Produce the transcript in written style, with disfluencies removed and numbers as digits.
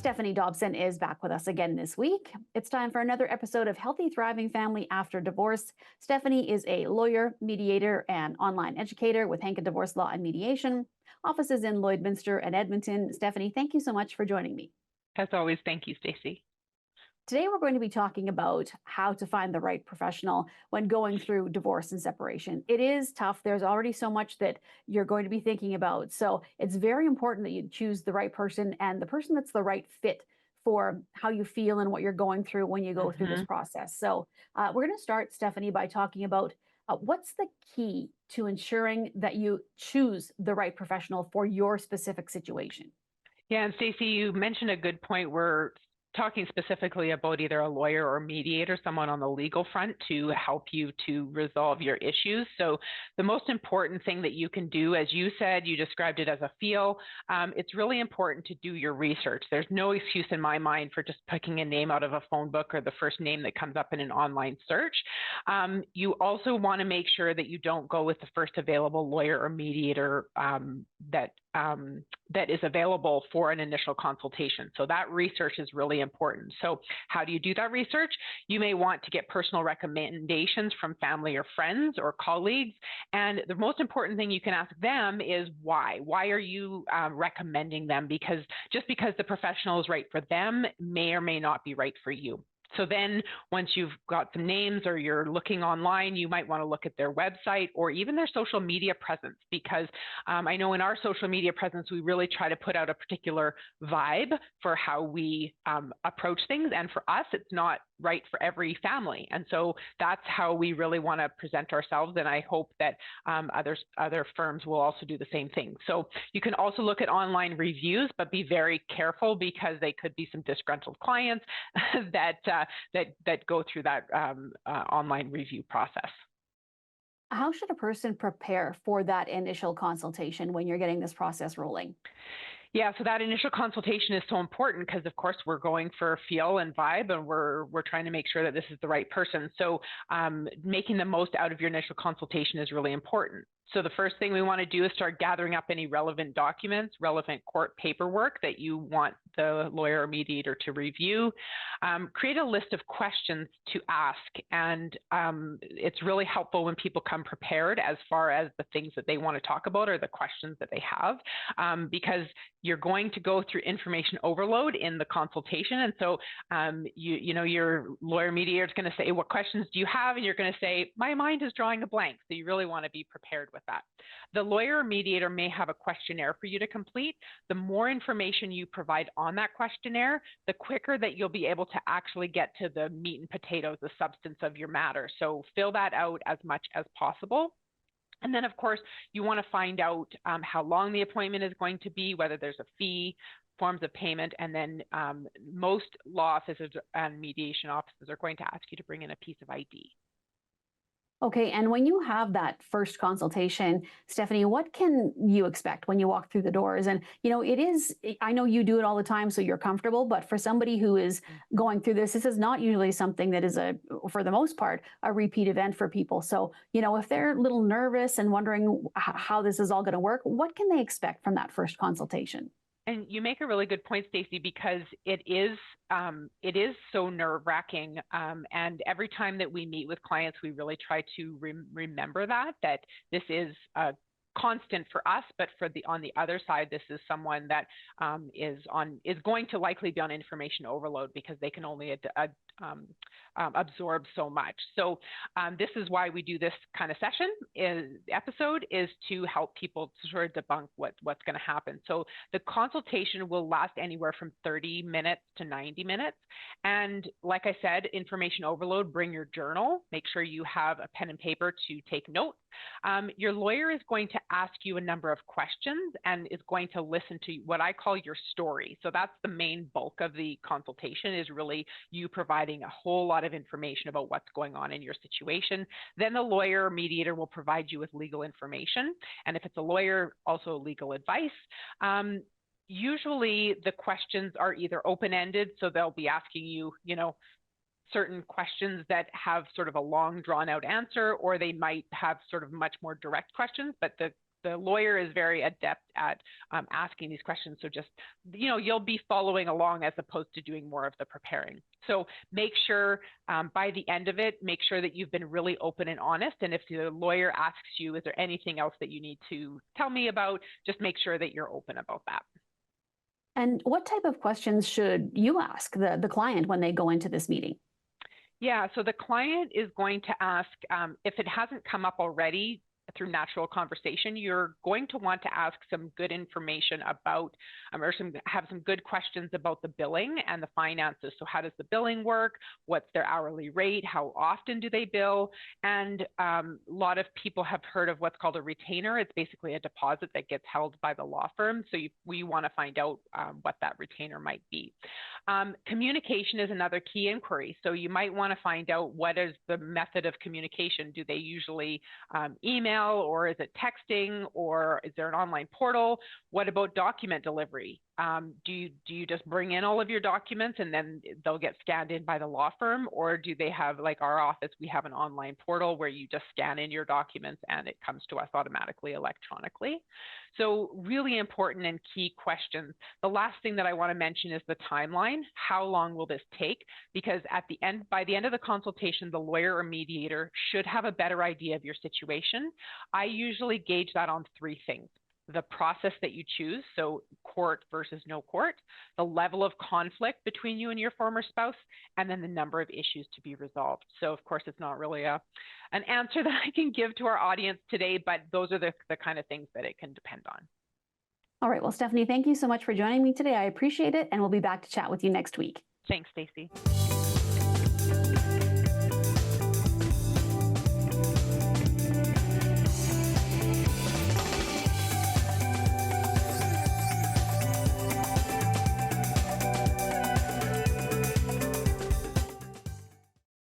Stephanie Dobson is back with us again this week. It's time for another episode of Healthy Thriving Family After Divorce. Stephanie is a lawyer, mediator, and online educator with Hank Divorce Law and Mediation. Offices in Lloydminster and Edmonton. Stephanie, thank you so much for joining me. As always, thank you, Stacey. Today, we're going to be talking about how to find the right professional when going through divorce and separation. It is tough. There's already so much that you're going to be thinking about. So it's very important that you choose the right person and the person that's the right fit for how you feel and what you're going through when you go through this process. So we're going to start, Stephanie, by talking about what's the key to ensuring that you choose the right professional for your specific situation. Yeah, and Stacey, you mentioned a good point. We're talking specifically about either a lawyer or mediator, someone on the legal front to help you to resolve your issues. So the most important thing that you can do, as you said, you described it as a feel, it's really important to do your research. There's no excuse in my mind for just picking a name out of a phone book or the first name that comes up in an online search. You also want to make sure that you don't go with the first available lawyer or mediator that is available for an initial consultation. So that research is really important. So how do you do that research? You may want to get personal recommendations from family or friends or colleagues. And the most important thing you can ask them is why? Why are you recommending them? Because just because the professional is right for them may or may not be right for you. So then once you've got some names or you're looking online, you might want to look at their website or even their social media presence, because I know in our social media presence, we really try to put out a particular vibe for how we approach things. And for us, it's not right for every family. And so that's how we really want to present ourselves. And I hope that other firms will also do the same thing. So you can also look at online reviews, but be very careful because they could be some disgruntled clients that go through that online review process. How should a person prepare for that initial consultation when you're getting this process rolling? Yeah, so that initial consultation is so important because, of course, we're going for feel and vibe, and we're trying to make sure that this is the right person. So making the most out of your initial consultation is really important. So the first thing we want to do is start gathering up any relevant documents, relevant court paperwork that you want the lawyer or mediator to review. Create a list of questions to ask. And it's really helpful when people come prepared as far as the things that they want to talk about or the questions that they have, because you're going to go through information overload in the consultation. And so, your lawyer mediator is going to say, what questions do you have? And you're going to say, my mind is drawing a blank. So you really want to be prepared with that. The lawyer or mediator may have a questionnaire for you to complete. The more information you provide on that questionnaire, the quicker that you'll be able to actually get to the meat and potatoes, the substance of your matter. So fill that out as much as possible. And then, of course, you want to find out how long the appointment is going to be, whether there's a fee, forms of payment, and then most law offices and mediation offices are going to ask you to bring in a piece of ID. Okay, and when you have that first consultation, Stephanie, what can you expect when you walk through the doors? And, I know you do it all the time, so you're comfortable, but for somebody who is going through this is not usually something that is for the most part, a repeat event for people. So, if they're a little nervous and wondering how this is all going to work, what can they expect from that first consultation? And you make a really good point, Stacey, because it is so nerve-wracking. And every time that we meet with clients, we really try to remember that this is a constant for us, but on the other side, this is someone that is going to likely be on information overload because they can only absorb so much. So this is why we do this kind of episode is to help people to sort of debunk what's going to happen. So the consultation will last anywhere from 30 minutes to 90 minutes. And like I said, information overload, bring your journal, make sure you have a pen and paper to take notes. Your lawyer is going to ask you a number of questions and is going to listen to what I call your story. So that's the main bulk of the consultation, is really you providing a whole lot of information about what's going on in your situation. Then the lawyer or mediator will provide you with legal information. And if it's a lawyer, also legal advice. Usually the questions are either open-ended, so they'll be asking you, certain questions that have sort of a long drawn out answer, or they might have sort of much more direct questions, but the the lawyer is very adept at asking these questions. So just, you'll be following along as opposed to doing more of the preparing. So make sure by the end of it, make sure that you've been really open and honest. And if the lawyer asks you, is there anything else that you need to tell me about, just make sure that you're open about that. And what type of questions should you ask the client when they go into this meeting? Yeah, so the client is going to ask, if it hasn't come up already through natural conversation, you're going to want to ask some good information about, or have some good questions about the billing and the finances. So how does the billing work? What's their hourly rate? How often do they bill? And a lot of people have heard of what's called a retainer. It's basically a deposit that gets held by the law firm. So we want to find out what that retainer might be. Communication is another key inquiry. So you might want to find out what is the method of communication. Do they usually email, or is it texting, or is there an online portal? What about document delivery? Do you just bring in all of your documents and then they'll get scanned in by the law firm? Or do they have, like our office, we have an online portal where you just scan in your documents and it comes to us automatically electronically? So really important and key questions. The last thing that I want to mention is the timeline. How long will this take? Because by the end of the consultation, the lawyer or mediator should have a better idea of your situation. I usually gauge that on 3 things: the process that you choose, so court versus no court, the level of conflict between you and your former spouse, and then the number of issues to be resolved. So of course, it's not really an answer that I can give to our audience today, but those are the kind of things that it can depend on. All right. Well, Stephanie, thank you so much for joining me today. I appreciate it. And we'll be back to chat with you next week. Thanks, Stacey.